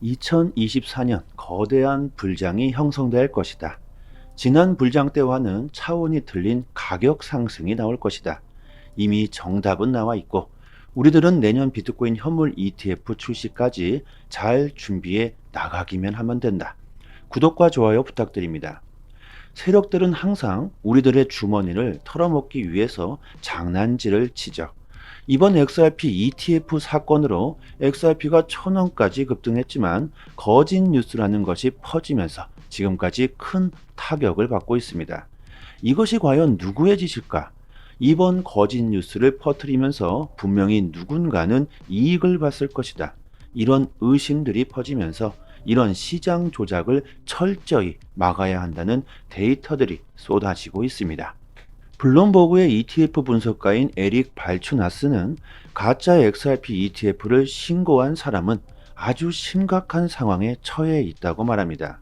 2024년 거대한 불장이 형성될 것이다. 지난 불장 때와는 차원이 틀린 가격 상승이 나올 것이다. 이미 정답은 나와 있고 우리들은 내년 비트코인 현물 ETF 출시까지 잘 준비해 나가기만 하면 된다. 구독과 좋아요 부탁드립니다. 세력들은 항상 우리들의 주머니를 털어먹기 위해서 장난질을 치죠. 이번 XRP ETF 사건으로 XRP가 1000원까지 급등했지만 거짓 뉴스라는 것이 퍼지면서 지금까지 큰 타격을 받고 있습니다. 이것이 과연 누구의 짓일까? 이번 거짓 뉴스를 퍼뜨리면서 분명히 누군가는 이익을 봤을 것이다. 이런 의심들이 퍼지면서 이런 시장 조작을 철저히 막아야 한다는 데이터들이 쏟아지고 있습니다. 블룸버그의 ETF 분석가인 에릭 발추나스는 가짜 XRP ETF를 신고한 사람은 아주 심각한 상황에 처해 있다고 말합니다.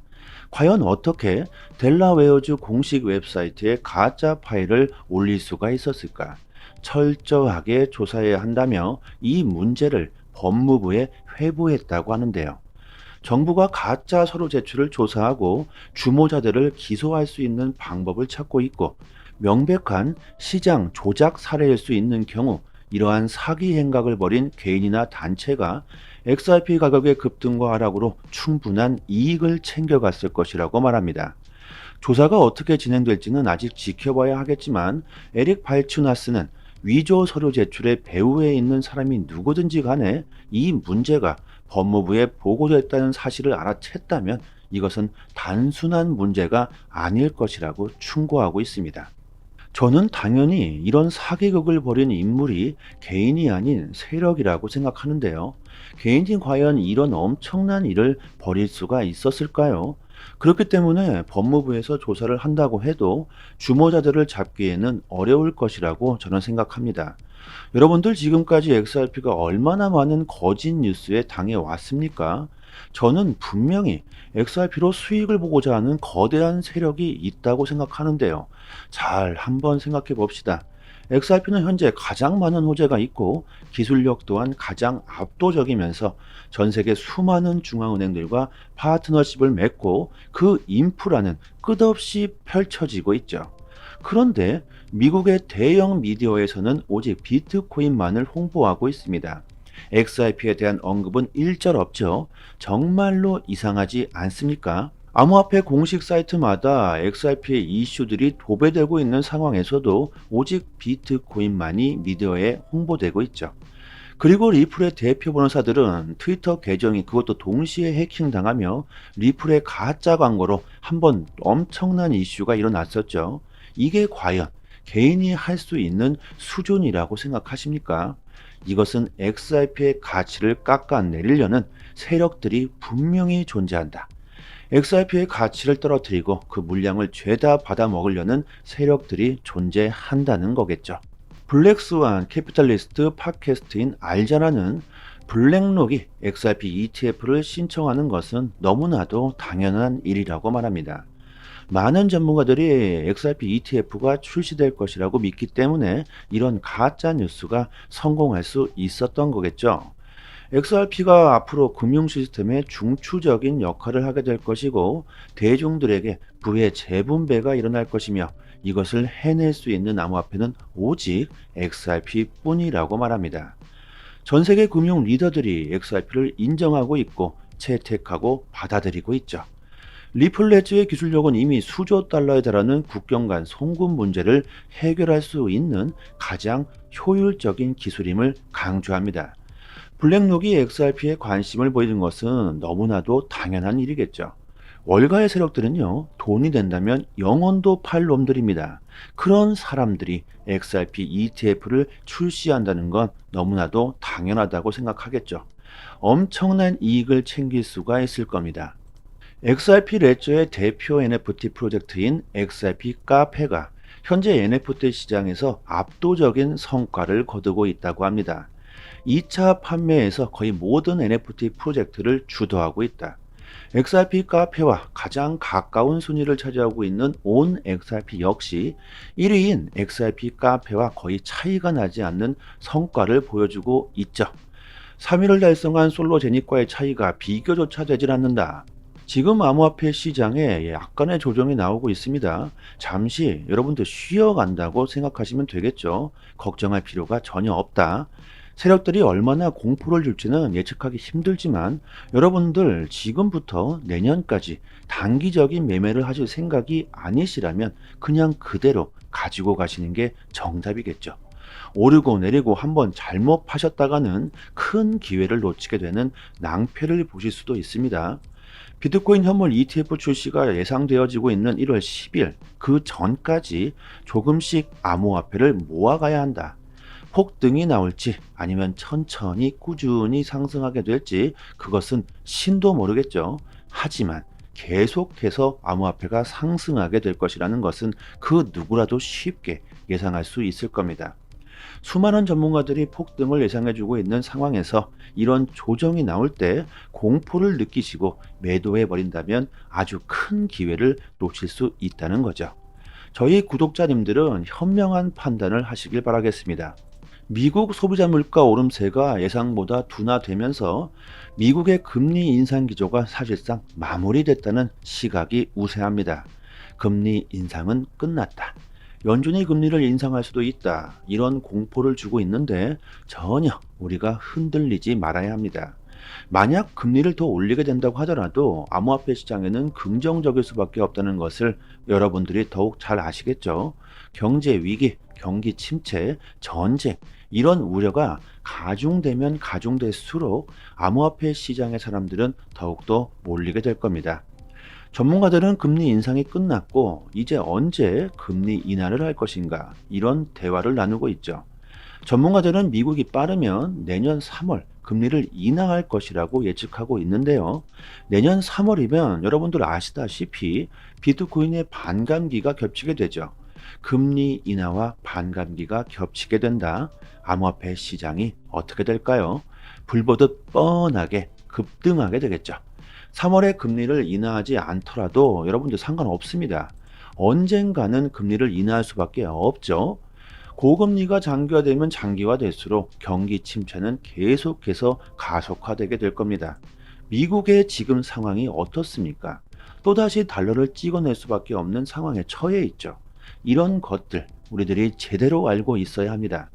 과연 어떻게 델라웨어주 공식 웹사이트에 가짜 파일을 올릴 수가 있었을까? 철저하게 조사해야 한다며 이 문제를 법무부에 회부했다고 하는데요. 정부가 가짜 서류 제출을 조사하고 주모자들을 기소할 수 있는 방법을 찾고 있고 명백한 시장 조작 사례일 수 있는 경우 이러한 사기 행각을 벌인 개인이나 단체가 XRP 가격의 급등과 하락으로 충분한 이익을 챙겨갔을 것이라고 말합니다. 조사가 어떻게 진행될지는 아직 지켜봐야 하겠지만 에릭 발추나스는 위조 서류 제출의 배후에 있는 사람이 누구든지 간에 이 문제가 법무부에 보고됐다는 사실을 알아챘다면 이것은 단순한 문제가 아닐 것이라고 충고하고 있습니다. 저는 당연히 이런 사기극을 벌인 인물이 개인이 아닌 세력이라고 생각하는데요. 개인이 과연 이런 엄청난 일을 벌일 수가 있었을까요? 그렇기 때문에 법무부에서 조사를 한다고 해도 주모자들을 잡기에는 어려울 것이라고 저는 생각합니다. 여러분들 지금까지 XRP가 얼마나 많은 거짓 뉴스에 당해왔습니까? 저는 분명히 XRP로 수익을 보고자 하는 거대한 세력이 있다고 생각하는데요. 잘 한번 생각해 봅시다. XRP는 현재 가장 많은 호재가 있고 기술력 또한 가장 압도적이면서 전 세계 수많은 중앙은행들과 파트너십을 맺고 그 인프라는 끝없이 펼쳐지고 있죠. 그런데 미국의 대형 미디어에서는 오직 비트코인만을 홍보하고 있습니다. XRP에 대한 언급은 일절 없죠. 정말로 이상하지 않습니까? 암호화폐 공식 사이트마다 XRP의 이슈들이 도배되고 있는 상황에서도 오직 비트코인만이 미디어에 홍보되고 있죠. 그리고 리플의 대표 변호사들은 트위터 계정이 그것도 동시에 해킹당하며 리플의 가짜 광고로 한번 엄청난 이슈가 일어났었죠. 이게 과연 개인이 할 수 있는 수준이라고 생각하십니까? 이것은 XRP의 가치를 깎아내리려는 세력들이 분명히 존재한다. XRP의 가치를 떨어뜨리고 그 물량을 죄다 받아먹으려는 세력들이 존재한다는 거겠죠. 블랙스완 캐피탈리스트 팟캐스트인 알자라는 블랙록이 XRP ETF를 신청하는 것은 너무나도 당연한 일이라고 말합니다. 많은 전문가들이 XRP ETF가 출시될 것이라고 믿기 때문에 이런 가짜 뉴스가 성공할 수 있었던 거겠죠. XRP가 앞으로 금융 시스템의 중추적인 역할을 하게 될 것이고 대중들에게 부의 재분배가 일어날 것이며 이것을 해낼 수 있는 암호화폐는 오직 XRP 뿐이라고 말합니다. 전 세계 금융 리더들이 XRP를 인정하고 있고 채택하고 받아들이고 있죠. 리플레츠의 기술력은 이미 수조 달러에 달하는 국경 간 송금 문제를 해결할 수 있는 가장 효율적인 기술임을 강조합니다. 블랙록이 XRP에 관심을 보이는 것은 너무나도 당연한 일이겠죠. 월가의 세력들은요, 돈이 된다면 영혼도 팔 놈들입니다. 그런 사람들이 XRP ETF를 출시한다는 건 너무나도 당연하다고 생각하겠죠. 엄청난 이익을 챙길 수가 있을 겁니다. XRP 레저의 대표 NFT 프로젝트인 XRP 카페가 현재 NFT 시장에서 압도적인 성과를 거두고 있다고 합니다. 2차 판매에서 거의 모든 NFT 프로젝트를 주도하고 있다. XRP 카페와 가장 가까운 순위를 차지하고 있는 온 XRP 역시 1위인 XRP 카페와 거의 차이가 나지 않는 성과를 보여주고 있죠. 3위를 달성한 솔로제닉과의 차이가 비교조차 되질 않는다. 지금 암호화폐 시장에 약간의 조정이 나오고 있습니다. 잠시 여러분들 쉬어간다고 생각하시면 되겠죠. 걱정할 필요가 전혀 없다. 세력들이 얼마나 공포를 줄지는 예측하기 힘들지만 여러분들 지금부터 내년까지 단기적인 매매를 하실 생각이 아니시라면 그냥 그대로 가지고 가시는 게 정답이겠죠. 오르고 내리고 한번 잘못 파셨다가는 큰 기회를 놓치게 되는 낭패를 보실 수도 있습니다. 비트코인 현물 ETF 출시가 예상되어지고 있는 1월 10일 그 전까지 조금씩 암호화폐를 모아가야 한다. 폭등이 나올지 아니면 천천히 꾸준히 상승하게 될지 그것은 신도 모르겠죠. 하지만 계속해서 암호화폐가 상승하게 될 것이라는 것은 그 누구라도 쉽게 예상할 수 있을 겁니다. 수많은 전문가들이 폭등을 예상해주고 있는 상황에서 이런 조정이 나올 때 공포를 느끼시고 매도해 버린다면 아주 큰 기회를 놓칠 수 있다는 거죠. 저희 구독자님들은 현명한 판단을 하시길 바라겠습니다. 미국 소비자 물가 오름세가 예상보다 둔화되면서 미국의 금리 인상 기조가 사실상 마무리됐다는 시각이 우세합니다. 금리 인상은 끝났다. 연준이 금리를 인상할 수도 있다. 이런 공포를 주고 있는데 전혀 우리가 흔들리지 말아야 합니다. 만약 금리를 더 올리게 된다고 하더라도 암호화폐 시장에는 긍정적일 수밖에 없다는 것을 여러분들이 더욱 잘 아시겠죠. 경제 위기, 경기 침체, 전쟁 이런 우려가 가중되면 가중될수록 암호화폐 시장의 사람들은 더욱더 몰리게 될 겁니다. 전문가들은 금리 인상이 끝났고 이제 언제 금리 인하를 할 것인가 이런 대화를 나누고 있죠. 전문가들은 미국이 빠르면 내년 3월 금리를 인하할 것이라고 예측하고 있는데요. 내년 3월이면 여러분들 아시다시피 비트코인의 반감기가 겹치게 되죠. 금리 인하와 반감기가 겹치게 된다. 암호화폐 시장이 어떻게 될까요? 불보듯 뻔하게 급등하게 되겠죠. 3월에 금리를 인하하지 않더라도 여러분들 상관없습니다. 언젠가는 금리를 인하할 수밖에 없죠. 고금리가 장기화되면 장기화될수록 경기 침체는 계속해서 가속화되게 될 겁니다. 미국의 지금 상황이 어떻습니까? 또다시 달러를 찍어낼 수밖에 없는 상황에 처해 있죠. 이런 것들 우리들이 제대로 알고 있어야 합니다.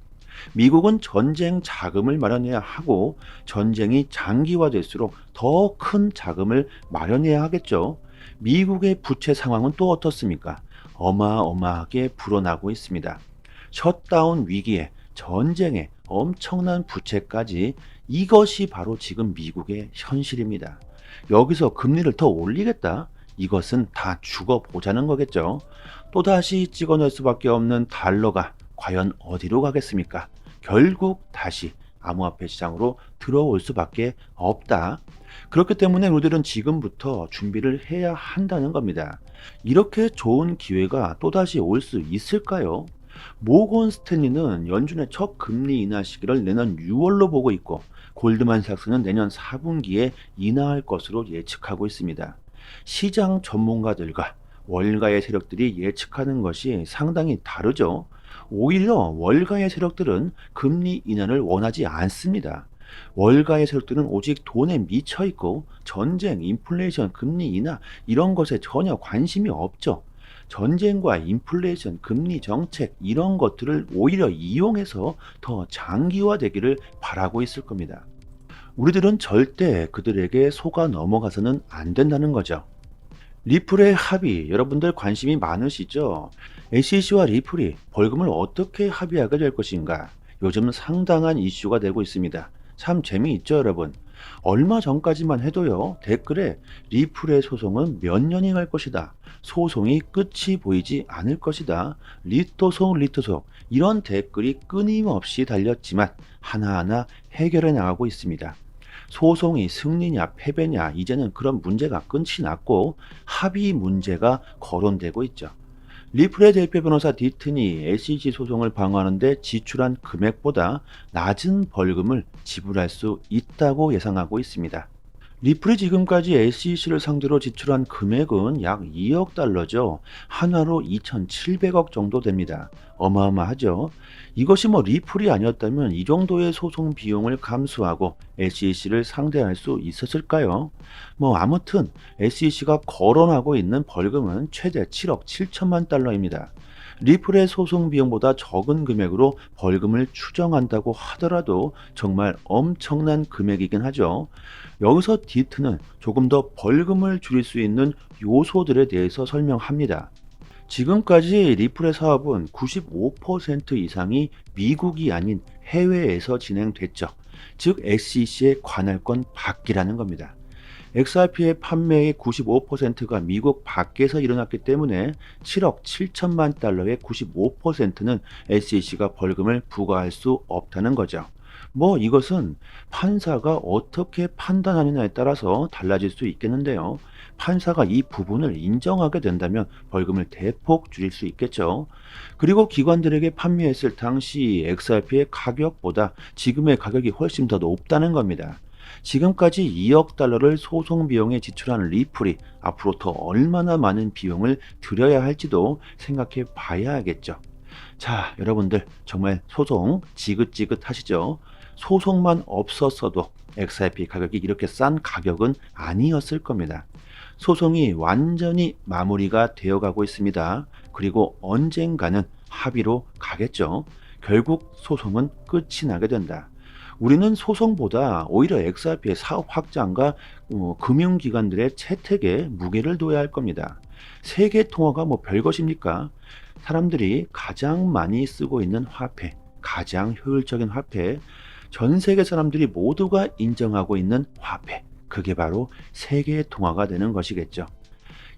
미국은 전쟁 자금을 마련해야 하고 전쟁이 장기화될수록 더 큰 자금을 마련해야 하겠죠. 미국의 부채 상황은 또 어떻습니까? 어마어마하게 불어나고 있습니다. 셧다운 위기에 전쟁에 엄청난 부채까지 이것이 바로 지금 미국의 현실입니다. 여기서 금리를 더 올리겠다? 이것은 다 죽어보자는 거겠죠. 또다시 찍어낼 수밖에 없는 달러가 과연 어디로 가겠습니까? 결국 다시 암호화폐 시장으로 들어올 수밖에 없다. 그렇기 때문에 우리들은 지금부터 준비를 해야 한다는 겁니다. 이렇게 좋은 기회가 또다시 올 수 있을까요? 모건 스탠리는 연준의 첫 금리 인하 시기를 내년 6월로 보고 있고 골드만삭스는 내년 4분기에 인하할 것으로 예측하고 있습니다. 시장 전문가들과 월가의 세력들이 예측하는 것이 상당히 다르죠. 오히려 월가의 세력들은 금리 인하를 원하지 않습니다. 월가의 세력들은 오직 돈에 미쳐 있고 전쟁, 인플레이션, 금리 인하 이런 것에 전혀 관심이 없죠. 전쟁과 인플레이션, 금리 정책 이런 것들을 오히려 이용해서 더 장기화되기를 바라고 있을 겁니다. 우리들은 절대 그들에게 속아 넘어가서는 안 된다는 거죠. 리플의 합의, 여러분들 관심이 많으시죠? SEC와 리플이 벌금을 어떻게 합의하게 될 것인가? 요즘 상당한 이슈가 되고 있습니다. 참 재미있죠, 여러분? 얼마 전까지만 해도요, 댓글에 리플의 소송은 몇 년이 갈 것이다. 소송이 끝이 보이지 않을 것이다. 리토송, 리토송. 이런 댓글이 끊임없이 달렸지만 하나하나 해결해 나가고 있습니다. 소송이 승리냐 패배냐 이제는 그런 문제가 끝이 났고 합의 문제가 거론되고 있죠. 리플의 대표 변호사 디튼이 SEC 소송을 방어하는데 지출한 금액보다 낮은 벌금을 지불할 수 있다고 예상하고 있습니다. 리플이 지금까지 SEC를 상대로 지출한 금액은 약 2억 달러죠. 한화로 2,700억 정도 됩니다. 어마어마하죠. 이것이 리플이 아니었다면 이 정도의 소송 비용을 감수하고 SEC를 상대할 수 있었을까요? 아무튼 SEC가 거론하고 있는 벌금은 최대 7억 7천만 달러입니다. 리플의 소송 비용보다 적은 금액으로 벌금을 추정한다고 하더라도 정말 엄청난 금액이긴 하죠. 여기서 디트는 조금 더 벌금을 줄일 수 있는 요소들에 대해서 설명합니다. 지금까지 리플의 사업은 95% 이상이 미국이 아닌 해외에서 진행됐죠. 즉 SEC의 관할권 밖이라는 겁니다. XRP의 판매의 95%가 미국 밖에서 일어났기 때문에 7억 7천만 달러의 95%는 SEC가 벌금을 부과할 수 없다는 거죠. 이것은 판사가 어떻게 판단하느냐에 따라서 달라질 수 있겠는데요. 판사가 이 부분을 인정하게 된다면 벌금을 대폭 줄일 수 있겠죠. 그리고 기관들에게 판매했을 당시 XRP의 가격보다 지금의 가격이 훨씬 더 높다는 겁니다. 지금까지 2억 달러를 소송 비용에 지출한 리플이 앞으로 더 얼마나 많은 비용을 들여야 할지도 생각해 봐야겠죠. 자, 여러분들 정말 소송 지긋지긋하시죠? 소송만 없었어도 XRP 가격이 이렇게 싼 가격은 아니었을 겁니다. 소송이 완전히 마무리가 되어가고 있습니다. 그리고 언젠가는 합의로 가겠죠. 결국 소송은 끝이 나게 된다. 우리는 소송보다 오히려 XRP의 사업 확장과 금융기관들의 채택에 무게를 둬야 할 겁니다. 세계 통화가 별것입니까? 사람들이 가장 많이 쓰고 있는 화폐, 가장 효율적인 화폐, 전 세계 사람들이 모두가 인정하고 있는 화폐, 그게 바로 세계 통화가 되는 것이겠죠.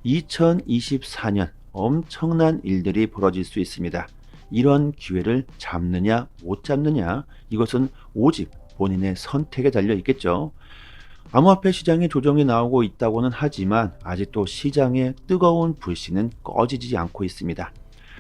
2024년 엄청난 일들이 벌어질 수 있습니다. 이런 기회를 잡느냐 못 잡느냐, 이것은 오직 본인의 선택에 달려 있겠죠. 암호화폐 시장에 조정이 나오고 있다고는 하지만 아직도 시장의 뜨거운 불씨는 꺼지지 않고 있습니다.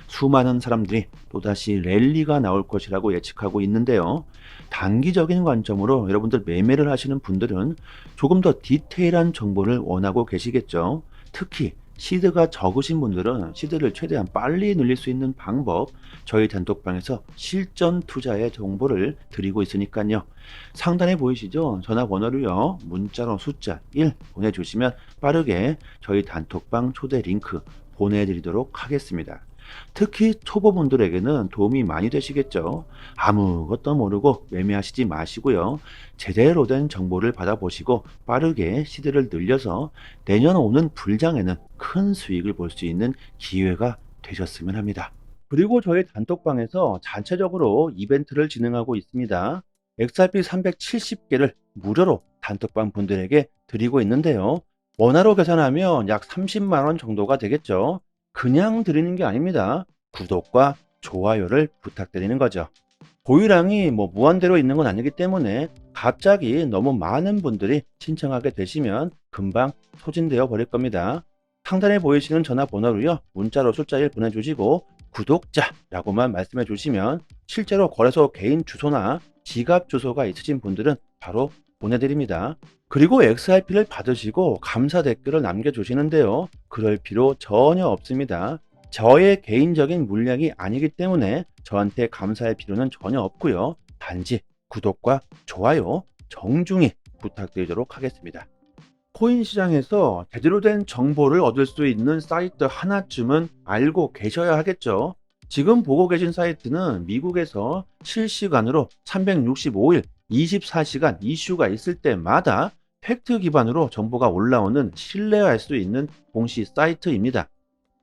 수많은 사람들이 또다시 랠리가 나올 것이라고 예측하고 있는데요. 단기적인 관점으로 여러분들 매매를 하시는 분들은 조금 더 디테일한 정보를 원하고 계시겠죠. 특히 시드가 적으신 분들은 시드를 최대한 빨리 늘릴 수 있는 방법, 저희 단톡방에서 실전 투자의 정보를 드리고 있으니까요. 상단에 보이시죠? 전화번호를요, 문자로 숫자 1 보내주시면 빠르게 저희 단톡방 초대 링크 보내드리도록 하겠습니다. 특히 초보분들에게는 도움이 많이 되시겠죠. 아무것도 모르고 매매하시지 마시고요. 제대로 된 정보를 받아보시고 빠르게 시드를 늘려서 내년 오는 불장에는 큰 수익을 볼 수 있는 기회가 되셨으면 합니다. 그리고 저희 단톡방에서 전체적으로 이벤트를 진행하고 있습니다. XRP 370개를 무료로 단톡방 분들에게 드리고 있는데요. 원화로 계산하면 약 30만 원 정도가 되겠죠. 그냥 드리는 게 아닙니다. 구독과 좋아요를 부탁드리는 거죠. 보유량이 무한대로 있는 건 아니기 때문에 갑자기 너무 많은 분들이 신청하게 되시면 금방 소진되어 버릴 겁니다. 상단에 보이시는 전화번호로요, 문자로 숫자 1 보내주시고 구독자라고만 말씀해 주시면 실제로 거래소 개인 주소나 지갑 주소가 있으신 분들은 바로 보내드립니다. 그리고 XRP를 받으시고 감사 댓글을 남겨주시는데요. 그럴 필요 전혀 없습니다. 저의 개인적인 물량이 아니기 때문에 저한테 감사할 필요는 전혀 없고요. 단지 구독과 좋아요 정중히 부탁드리도록 하겠습니다. 코인 시장에서 제대로 된 정보를 얻을 수 있는 사이트 하나쯤은 알고 계셔야 하겠죠. 지금 보고 계신 사이트는 미국에서 실시간으로 365일 24시간 이슈가 있을 때마다 팩트 기반으로 정보가 올라오는 신뢰할 수 있는 공시 사이트입니다.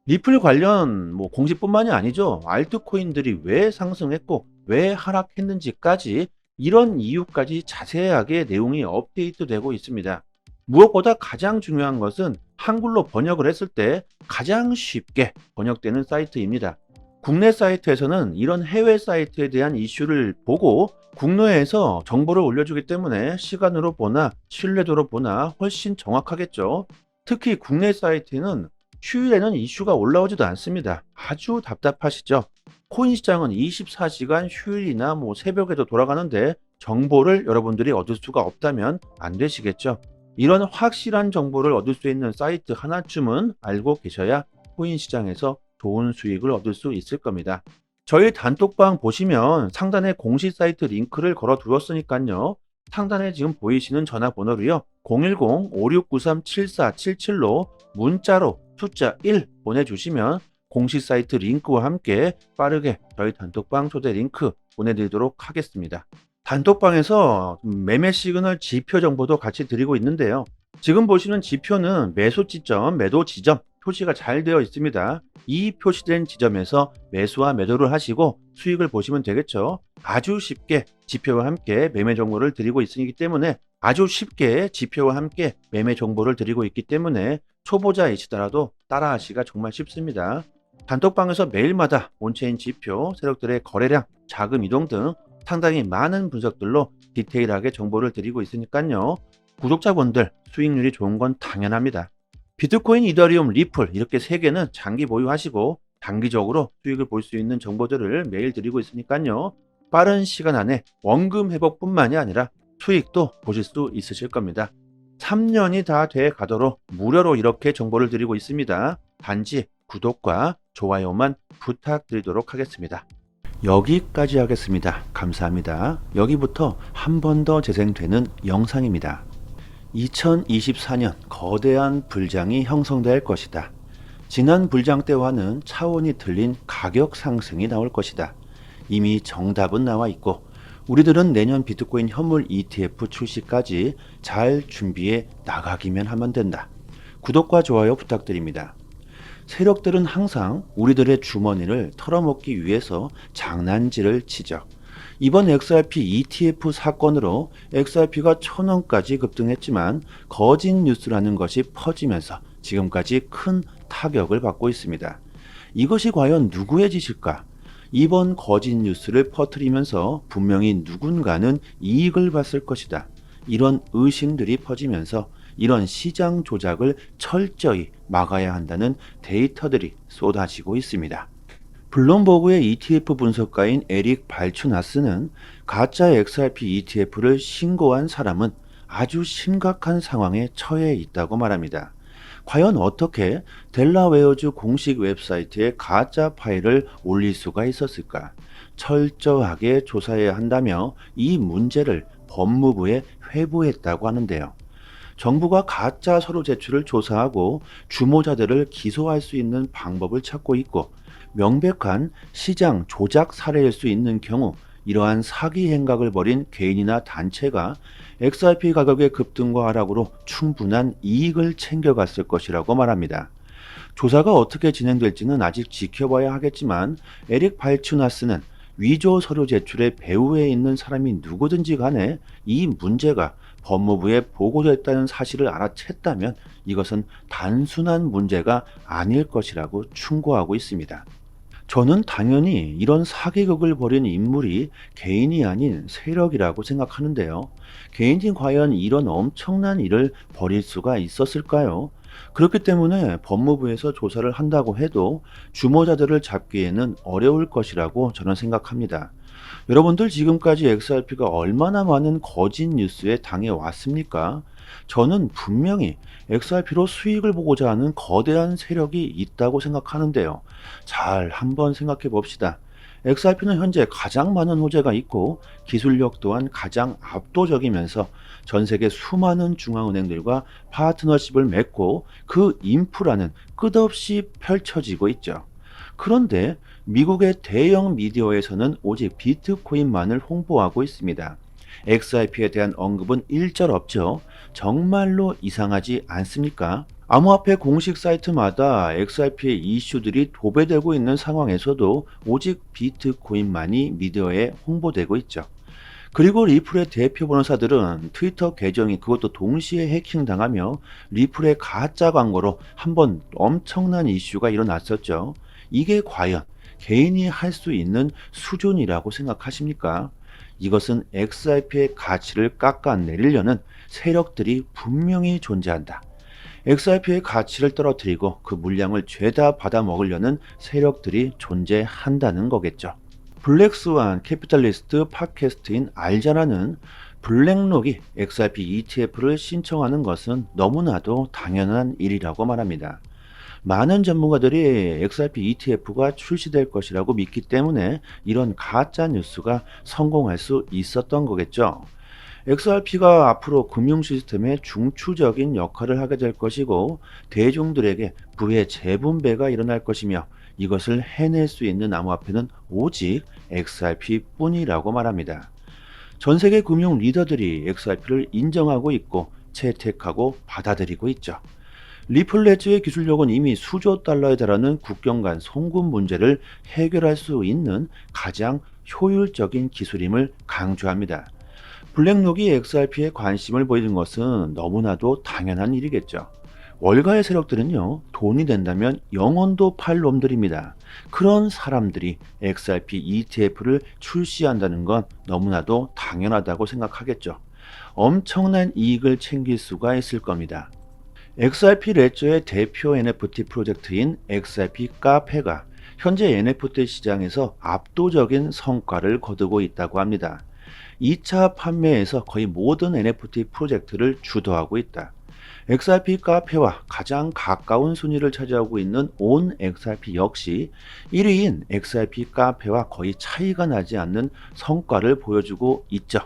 리플 관련 공시뿐만이 아니죠. 알트코인들이 왜 상승했고 왜 하락했는지까지 이런 이유까지 자세하게 내용이 업데이트되고 있습니다. 무엇보다 가장 중요한 것은 한글로 번역을 했을 때 가장 쉽게 번역되는 사이트입니다. 국내 사이트에서는 이런 해외 사이트에 대한 이슈를 보고 국내에서 정보를 올려주기 때문에 시간으로 보나 신뢰도로 보나 훨씬 정확하겠죠. 특히 국내 사이트는 휴일에는 이슈가 올라오지도 않습니다. 아주 답답하시죠? 코인 시장은 24시간 휴일이나 새벽에도 돌아가는데 정보를 여러분들이 얻을 수가 없다면 안 되시겠죠? 이런 확실한 정보를 얻을 수 있는 사이트 하나쯤은 알고 계셔야 코인 시장에서 좋은 수익을 얻을 수 있을 겁니다. 저희 단톡방 보시면 상단에 공식 사이트 링크를 걸어 두었으니까요. 상단에 지금 보이시는 전화번호로요. 010-5693-7477로 문자로 숫자 1 보내주시면 공식 사이트 링크와 함께 빠르게 저희 단톡방 초대 링크 보내드리도록 하겠습니다. 단톡방에서 매매 시그널 지표 정보도 같이 드리고 있는데요. 지금 보시는 지표는 매수 지점, 매도 지점 표시가 잘 되어 있습니다. 이 표시된 지점에서 매수와 매도를 하시고 수익을 보시면 되겠죠. 아주 쉽게 지표와 함께 매매 정보를 드리고 있기 때문에 아주 쉽게 지표와 함께 매매 정보를 드리고 있기 때문에 초보자이시더라도 따라하시기가 정말 쉽습니다. 단톡방에서 매일마다 온체인 지표, 세력들의 거래량, 자금 이동 등 상당히 많은 분석들로 디테일하게 정보를 드리고 있으니까요. 구독자분들 수익률이 좋은 건 당연합니다. 비트코인, 이더리움, 리플 이렇게 세 개는 장기 보유하시고 단기적으로 수익을 볼 수 있는 정보들을 매일 드리고 있으니까요. 빠른 시간 안에 원금 회복뿐만이 아니라 수익도 보실 수 있으실 겁니다. 3년이 다 돼 가도록 무료로 이렇게 정보를 드리고 있습니다. 단지 구독과 좋아요만 부탁드리도록 하겠습니다. 여기까지 하겠습니다. 감사합니다. 여기부터 한 번 더 재생되는 영상입니다. 2024년 거대한 불장이 형성될 것이다. 지난 불장 때와는 차원이 틀린 가격 상승이 나올 것이다. 이미 정답은 나와 있고 우리들은 내년 비트코인 현물 ETF 출시까지 잘 준비해 나가기만 하면 된다. 구독과 좋아요 부탁드립니다. 세력들은 항상 우리들의 주머니를 털어먹기 위해서 장난질을 치죠. 이번 XRP ETF 사건으로 XRP가 1000원까지 급등했지만 거짓 뉴스라는 것이 퍼지면서 지금까지 큰 타격을 받고 있습니다. 이것이 과연 누구의 짓일까? 이번 거짓 뉴스를 퍼뜨리면서 분명히 누군가는 이익을 봤을 것이다. 이런 의심들이 퍼지면서 이런 시장 조작을 철저히 막아야 한다는 데이터들이 쏟아지고 있습니다. 블룸버그의 ETF 분석가인 에릭 발추나스는 가짜 XRP ETF를 신고한 사람은 아주 심각한 상황에 처해 있다고 말합니다. 과연 어떻게 델라웨어주 공식 웹사이트에 가짜 파일을 올릴 수가 있었을까? 철저하게 조사해야 한다며 이 문제를 법무부에 회부했다고 하는데요. 정부가 가짜 서류 제출을 조사하고 주모자들을 기소할 수 있는 방법을 찾고 있고 명백한 시장 조작 사례일 수 있는 경우 이러한 사기 행각을 벌인 개인이나 단체가 XRP 가격의 급등과 하락으로 충분한 이익을 챙겨갔을 것이라고 말합니다. 조사가 어떻게 진행될지는 아직 지켜봐야 하겠지만 에릭 발추나스는 위조 서류 제출의 배후에 있는 사람이 누구든지 간에 이 문제가 법무부에 보고됐다는 사실을 알아챘다면 이것은 단순한 문제가 아닐 것이라고 충고하고 있습니다. 저는 당연히 이런 사기극을 벌인 인물이 개인이 아닌 세력이라고 생각하는데요. 개인이 과연 이런 엄청난 일을 벌일 수가 있었을까요? 그렇기 때문에 법무부에서 조사를 한다고 해도 주모자들을 잡기에는 어려울 것이라고 저는 생각합니다. 여러분들 지금까지 XRP가 얼마나 많은 거짓 뉴스에 당해왔습니까? 저는 분명히 XRP로 수익을 보고자 하는 거대한 세력이 있다고 생각하는데요. 잘 한번 생각해 봅시다. XRP는 현재 가장 많은 호재가 있고 기술력 또한 가장 압도적이면서 전 세계 수많은 중앙은행들과 파트너십을 맺고 그 인프라는 끝없이 펼쳐지고 있죠. 그런데 미국의 대형 미디어에서는 오직 비트코인만을 홍보하고 있습니다. XRP에 대한 언급은 일절 없죠. 정말로 이상하지 않습니까? 암호화폐 공식 사이트마다 XRP의 이슈들이 도배되고 있는 상황에서도 오직 비트코인만이 미디어에 홍보되고 있죠. 그리고 리플의 대표 변호사들은 트위터 계정이 그것도 동시에 해킹당하며 리플의 가짜 광고로 한번 엄청난 이슈가 일어났었죠. 이게 과연 개인이 할 수 있는 수준이라고 생각하십니까? 이것은 XRP의 가치를 깎아내리려는 세력들이 분명히 존재한다. XRP의 가치를 떨어뜨리고 그 물량을 죄다 받아먹으려는 세력들이 존재한다는 거겠죠. 블랙스완 캐피탈리스트 팟캐스트인 알자라는 블랙록이 XRP ETF를 신청하는 것은 너무나도 당연한 일이라고 말합니다. 많은 전문가들이 XRP ETF가 출시될 것이라고 믿기 때문에 이런 가짜 뉴스가 성공할 수 있었던 거겠죠. XRP가 앞으로 금융 시스템의 중추적인 역할을 하게 될 것이고 대중들에게 부의 재분배가 일어날 것이며 이것을 해낼 수 있는 암호화폐는 오직 XRP뿐이라고 말합니다. 전 세계 금융 리더들이 XRP를 인정하고 있고 채택하고 받아들이고 있죠. 리플레츠의 기술력은 이미 수조 달러에 달하는 국경 간 송금 문제를 해결할 수 있는 가장 효율적인 기술임을 강조합니다. 블랙록이 XRP에 관심을 보이는 것은 너무나도 당연한 일이겠죠. 월가의 세력들은요, 돈이 된다면 영혼도 팔 놈들입니다. 그런 사람들이 XRP ETF를 출시한다는 건 너무나도 당연하다고 생각하겠죠. 엄청난 이익을 챙길 수가 있을 겁니다. XRP 레저의 대표 NFT 프로젝트인 XRP 카페가 현재 NFT 시장에서 압도적인 성과를 거두고 있다고 합니다. 2차 판매에서 거의 모든 NFT 프로젝트를 주도하고 있다. XRP 카페와 가장 가까운 순위를 차지하고 있는 온 XRP 역시 1위인 XRP 카페와 거의 차이가 나지 않는 성과를 보여주고 있죠.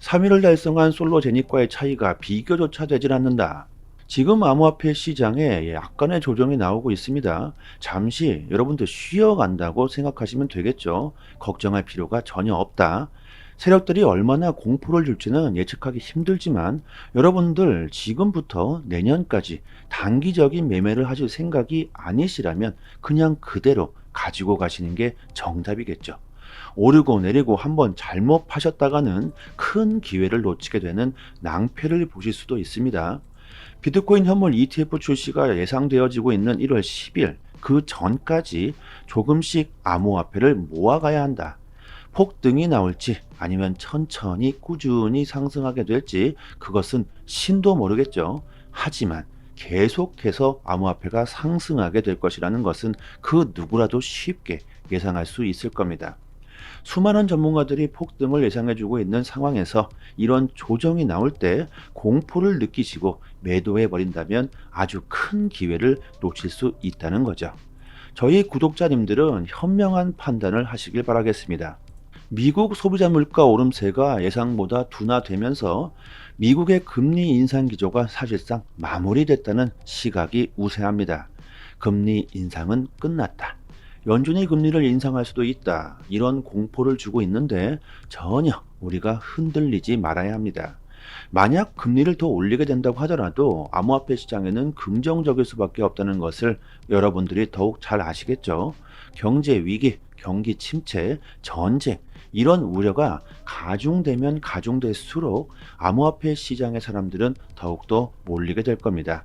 3위를 달성한 솔로제닉과의 차이가 비교조차 되질 않는다. 지금 암호화폐 시장에 약간의 조정이 나오고 있습니다. 잠시 여러분들 쉬어간다고 생각하시면 되겠죠. 걱정할 필요가 전혀 없다. 세력들이 얼마나 공포를 줄지는 예측하기 힘들지만 여러분들 지금부터 내년까지 단기적인 매매를 하실 생각이 아니시라면 그냥 그대로 가지고 가시는 게 정답이겠죠. 오르고 내리고 한번 잘못 파셨다가는 큰 기회를 놓치게 되는 낭패를 보실 수도 있습니다. 비트코인 현물 ETF 출시가 예상되어지고 있는 1월 10일 그 전까지 조금씩 암호화폐를 모아가야 한다. 폭등이 나올지 아니면 천천히 꾸준히 상승하게 될지 그것은 신도 모르겠죠. 하지만 계속해서 암호화폐가 상승하게 될 것이라는 것은 그 누구라도 쉽게 예상할 수 있을 겁니다. 수많은 전문가들이 폭등을 예상해주고 있는 상황에서 이런 조정이 나올 때 공포를 느끼시고 매도해 버린다면 아주 큰 기회를 놓칠 수 있다는 거죠. 저희 구독자님들은 현명한 판단을 하시길 바라겠습니다. 미국 소비자 물가 오름세가 예상보다 둔화되면서 미국의 금리 인상 기조가 사실상 마무리됐다는 시각이 우세합니다. 금리 인상은 끝났다. 연준이 금리를 인상할 수도 있다. 이런 공포를 주고 있는데 전혀 우리가 흔들리지 말아야 합니다. 만약 금리를 더 올리게 된다고 하더라도 암호화폐 시장에는 긍정적일 수밖에 없다는 것을 여러분들이 더욱 잘 아시겠죠. 경제 위기, 경기 침체, 전쟁 이런 우려가 가중되면 가중될수록 암호화폐 시장의 사람들은 더욱더 몰리게 될 겁니다.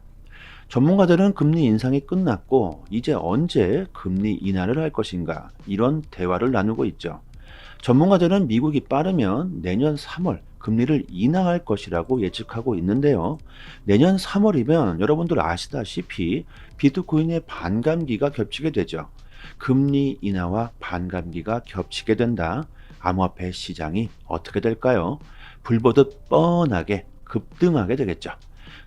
전문가들은 금리 인상이 끝났고 이제 언제 금리 인하를 할 것인가 이런 대화를 나누고 있죠. 전문가들은 미국이 빠르면 내년 3월 금리를 인하할 것이라고 예측하고 있는데요. 내년 3월이면 여러분들 아시다시피 비트코인의 반감기가 겹치게 되죠. 금리 인하와 반감기가 겹치게 된다. 암호화폐 시장이 어떻게 될까요? 불보듯 뻔하게 급등하게 되겠죠.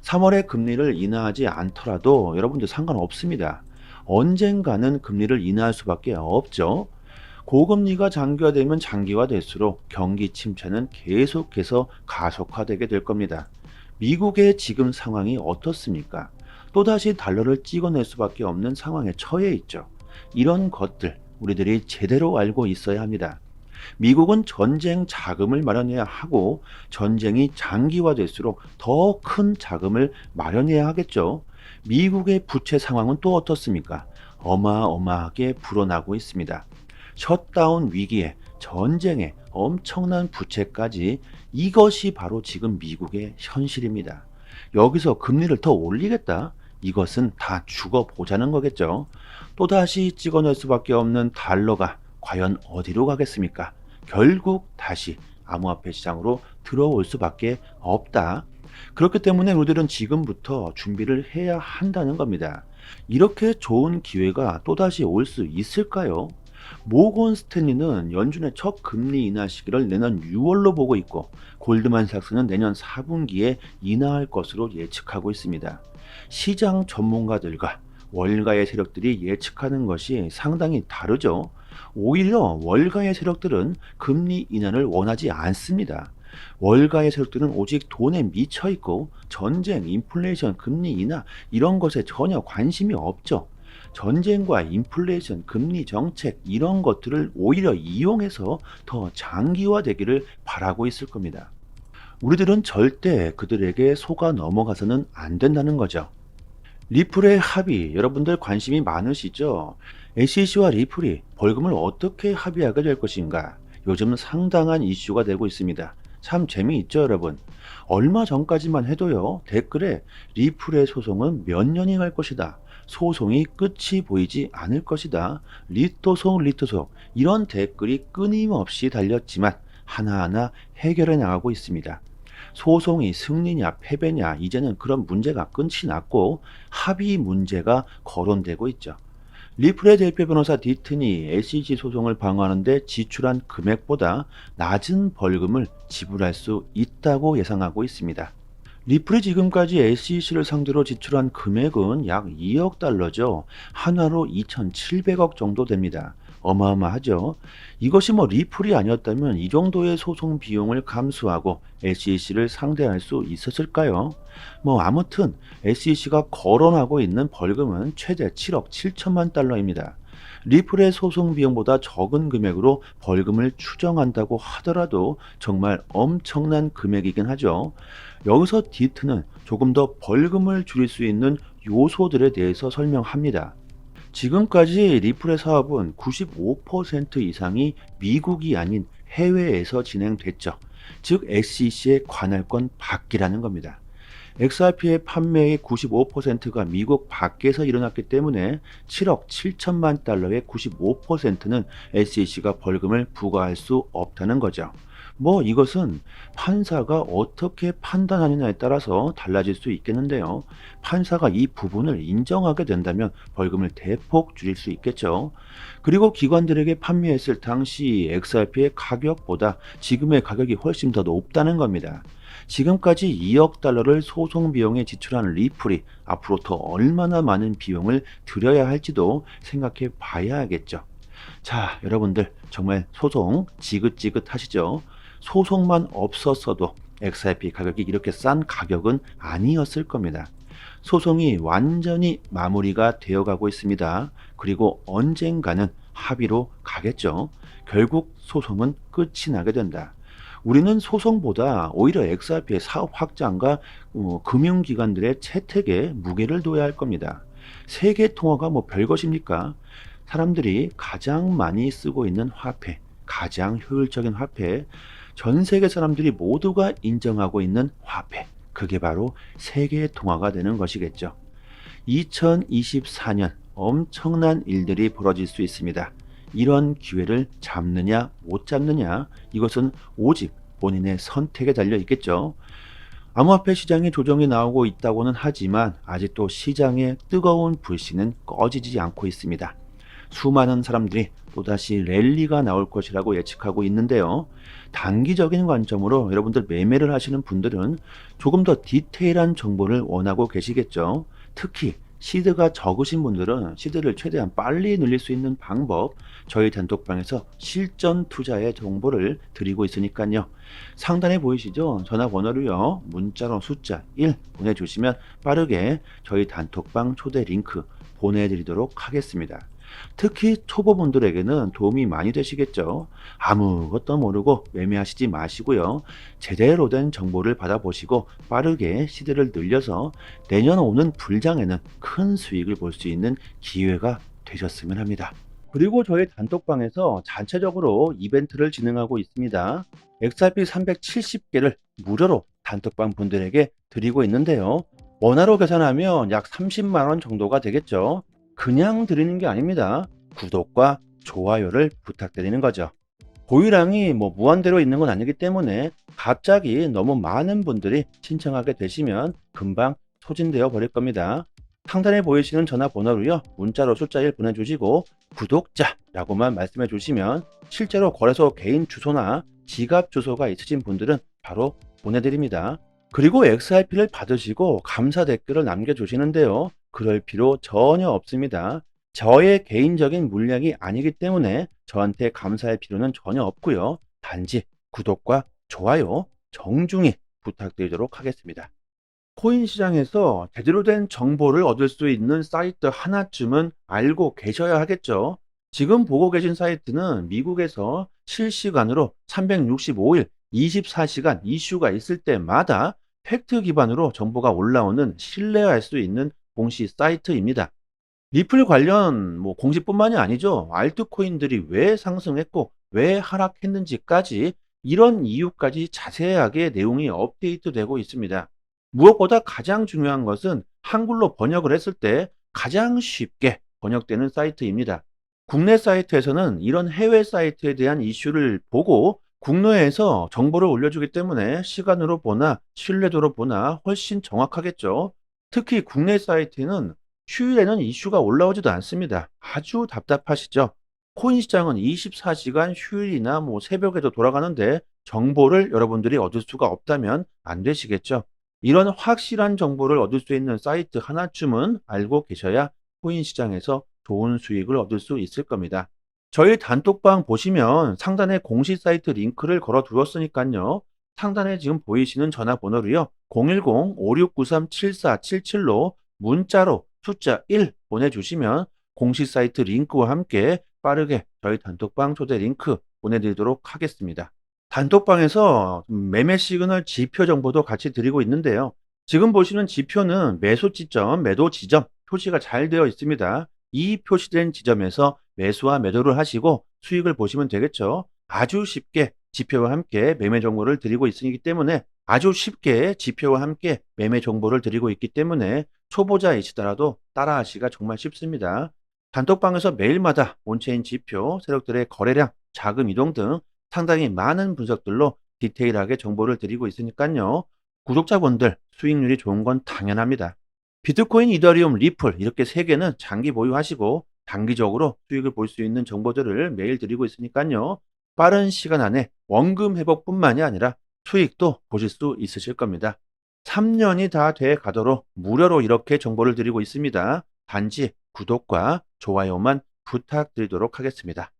3월에 금리를 인하하지 않더라도 여러분들 상관없습니다. 언젠가는 금리를 인하할 수밖에 없죠. 고금리가 장기화되면 장기화될수록 경기 침체는 계속해서 가속화되게 될 겁니다. 미국의 지금 상황이 어떻습니까? 또다시 달러를 찍어낼 수밖에 없는 상황에 처해 있죠. 이런 것들 우리들이 제대로 알고 있어야 합니다. 미국은 전쟁 자금을 마련해야 하고 전쟁이 장기화될수록 더 큰 자금을 마련해야 하겠죠. 미국의 부채 상황은 또 어떻습니까? 어마어마하게 불어나고 있습니다. 셧다운 위기에 전쟁에 엄청난 부채까지 이것이 바로 지금 미국의 현실입니다. 여기서 금리를 더 올리겠다? 이것은 다 죽어보자는 거겠죠. 또다시 찍어낼 수밖에 없는 달러가 과연 어디로 가겠습니까? 결국 다시 암호화폐 시장으로 들어올 수밖에 없다. 그렇기 때문에 우리들은 지금부터 준비를 해야 한다는 겁니다. 이렇게 좋은 기회가 또다시 올 수 있을까요? 모건 스탠리는 연준의 첫 금리 인하 시기를 내년 6월로 보고 있고, 골드만삭스는 내년 4분기에 인하할 것으로 예측하고 있습니다. 시장 전문가들과 월가의 세력들이 예측하는 것이 상당히 다르죠. 오히려 월가의 세력들은 금리 인하를 원하지 않습니다. 월가의 세력들은 오직 돈에 미쳐 있고 전쟁, 인플레이션, 금리 인하 이런 것에 전혀 관심이 없죠. 전쟁과 인플레이션, 금리 정책 이런 것들을 오히려 이용해서 더 장기화되기를 바라고 있을 겁니다. 우리들은 절대 그들에게 속아 넘어가서는 안 된다는 거죠. 리플의 합의, 여러분들 관심이 많으시죠? SEC와 리플이 벌금을 어떻게 합의하게 될 것인가? 요즘 상당한 이슈가 되고 있습니다. 참 재미있죠, 여러분? 얼마 전까지만 해도요, 댓글에 리플의 소송은 몇 년이 갈 것이다. 소송이 끝이 보이지 않을 것이다. 리토송, 리토송. 이런 댓글이 끊임없이 달렸지만 하나하나 해결해 나가고 있습니다. 소송이 승리냐 패배냐 이제는 그런 문제가 끝이 났고 합의 문제가 거론되고 있죠. 리플의 대표 변호사 디튼이 SEC 소송을 방어하는데 지출한 금액보다 낮은 벌금을 지불할 수 있다고 예상하고 있습니다. 리플이 지금까지 SEC를 상대로 지출한 금액은 약 2억 달러죠. 한화로 2,700억 정도 됩니다. 어마어마하죠. 이것이 리플이 아니었다면 이 정도의 소송 비용을 감수하고 SEC를 상대할 수 있었을까요? 아무튼 SEC가 거론하고 있는 벌금은 최대 7억 7천만 달러입니다. 리플의 소송 비용보다 적은 금액으로 벌금을 추정한다고 하더라도 정말 엄청난 금액이긴 하죠. 여기서 디트는 조금 더 벌금을 줄일 수 있는 요소들에 대해서 설명합니다. 지금까지 리플의 사업은 95% 이상이 미국이 아닌 해외에서 진행됐죠. 즉 SEC의 관할권 밖이라는 겁니다. XRP의 판매의 95%가 미국 밖에서 일어났기 때문에 7억 7천만 달러의 95%는 SEC가 벌금을 부과할 수 없다는 거죠. 이것은 판사가 어떻게 판단하느냐에 따라서 달라질 수 있겠는데요. 판사가 이 부분을 인정하게 된다면 벌금을 대폭 줄일 수 있겠죠. 그리고 기관들에게 판매했을 당시 XRP의 가격보다 지금의 가격이 훨씬 더 높다는 겁니다. 지금까지 2억 달러를 소송 비용에 지출한 리플이 앞으로 더 얼마나 많은 비용을 들여야 할지도 생각해 봐야겠죠. 자, 여러분들 정말 소송 지긋지긋하시죠? 소송만 없었어도 XRP 가격이 이렇게 싼 가격은 아니었을 겁니다. 소송이 완전히 마무리가 되어가고 있습니다. 그리고 언젠가는 합의로 가겠죠. 결국 소송은 끝이 나게 된다. 우리는 소송보다 오히려 XRP의 사업 확장과 금융기관들의 채택에 무게를 둬야 할 겁니다. 세계 통화가 별것입니까? 사람들이 가장 많이 쓰고 있는 화폐, 가장 효율적인 화폐, 전 세계 사람들이 모두가 인정하고 있는 화폐, 그게 바로 세계 통화가 되는 것이겠죠. 2024년 엄청난 일들이 벌어질 수 있습니다. 이런 기회를 잡느냐 못 잡느냐 이것은 오직 본인의 선택에 달려 있겠죠. 암호화폐 시장에 조정이 나오고 있다고는 하지만 아직도 시장의 뜨거운 불씨는 꺼지지 않고 있습니다. 수많은 사람들이 또다시 랠리가 나올 것이라고 예측하고 있는데요. 단기적인 관점으로 여러분들 매매를 하시는 분들은 조금 더 디테일한 정보를 원하고 계시겠죠. 특히 시드가 적으신 분들은 시드를 최대한 빨리 늘릴 수 있는 방법, 저희 단톡방에서 실전 투자의 정보를 드리고 있으니까요. 상단에 보이시죠? 전화번호로요. 문자로 숫자 1 보내주시면 빠르게 저희 단톡방 초대 링크 보내드리도록 하겠습니다. 특히 초보분들에게는 도움이 많이 되시겠죠. 아무것도 모르고 매매하시지 마시고요. 제대로 된 정보를 받아보시고 빠르게 시드를 늘려서 내년 오는 불장에는 큰 수익을 볼 수 있는 기회가 되셨으면 합니다. 그리고 저희 단톡방에서 자체적으로 이벤트를 진행하고 있습니다. XRP 370개를 무료로 단톡방 분들에게 드리고 있는데요. 원화로 계산하면 약 30만원 정도가 되겠죠. 그냥 드리는 게 아닙니다. 구독과 좋아요를 부탁드리는 거죠. 보유량이 무한대로 있는 건 아니기 때문에 갑자기 너무 많은 분들이 신청하게 되시면 금방 소진되어 버릴 겁니다. 상단에 보이시는 전화번호로요. 문자로 숫자 1 보내주시고 구독자라고만 말씀해 주시면 실제로 거래소 개인 주소나 지갑 주소가 있으신 분들은 바로 보내드립니다. 그리고 XRP를 받으시고 감사 댓글을 남겨주시는데요. 그럴 필요 전혀 없습니다. 저의 개인적인 물량이 아니기 때문에 저한테 감사할 필요는 전혀 없고요. 단지 구독과 좋아요 정중히 부탁드리도록 하겠습니다. 코인 시장에서 제대로 된 정보를 얻을 수 있는 사이트 하나쯤은 알고 계셔야 하겠죠. 지금 보고 계신 사이트는 미국에서 실시간으로 365일 24시간 이슈가 있을 때마다 팩트 기반으로 정보가 올라오는 신뢰할 수 있는 공시 사이트입니다. 리플 관련 공시뿐만이 아니죠. 알트코인들이 왜 상승했고 왜 하락했는지까지 이런 이유까지 자세하게 내용이 업데이트되고 있습니다. 무엇보다 가장 중요한 것은 한글로 번역을 했을 때 가장 쉽게 번역되는 사이트입니다. 국내 사이트에서는 이런 해외 사이트에 대한 이슈를 보고 국내에서 정보를 올려주기 때문에 시간으로 보나 신뢰도로 보나 훨씬 정확하겠죠. 특히 국내 사이트는 휴일에는 이슈가 올라오지도 않습니다. 아주 답답하시죠? 코인 시장은 24시간 휴일이나 새벽에도 돌아가는데 정보를 여러분들이 얻을 수가 없다면 안 되시겠죠? 이런 확실한 정보를 얻을 수 있는 사이트 하나쯤은 알고 계셔야 코인 시장에서 좋은 수익을 얻을 수 있을 겁니다. 저희 단톡방 보시면 상단에 공식 사이트 링크를 걸어 두었으니까요. 상단에 지금 보이시는 전화번호로요. 010-5693-7477로 문자로 숫자 1 보내주시면 공식 사이트 링크와 함께 빠르게 저희 단톡방 초대 링크 보내드리도록 하겠습니다. 단톡방에서 매매 시그널 지표 정보도 같이 드리고 있는데요. 지금 보시는 지표는 매수 지점, 매도 지점 표시가 잘 되어 있습니다. 이 표시된 지점에서 매수와 매도를 하시고 수익을 보시면 되겠죠. 아주 쉽게 지표와 함께 매매 정보를 드리고 있기 때문에 아주 쉽게 지표와 함께 매매 정보를 드리고 있기 때문에 초보자이시더라도 따라하시기가 정말 쉽습니다. 단톡방에서 매일마다 온체인 지표, 세력들의 거래량, 자금 이동 등 상당히 많은 분석들로 디테일하게 정보를 드리고 있으니까요. 구독자분들 수익률이 좋은 건 당연합니다. 비트코인, 이더리움, 리플 이렇게 세 개는 장기 보유하시고 단기적으로 수익을 볼 수 있는 정보들을 매일 드리고 있으니까요. 빠른 시간 안에 원금 회복뿐만이 아니라 수익도 보실 수 있으실 겁니다. 3년이 다 돼 가도록 무료로 이렇게 정보를 드리고 있습니다. 단지 구독과 좋아요만 부탁드리도록 하겠습니다.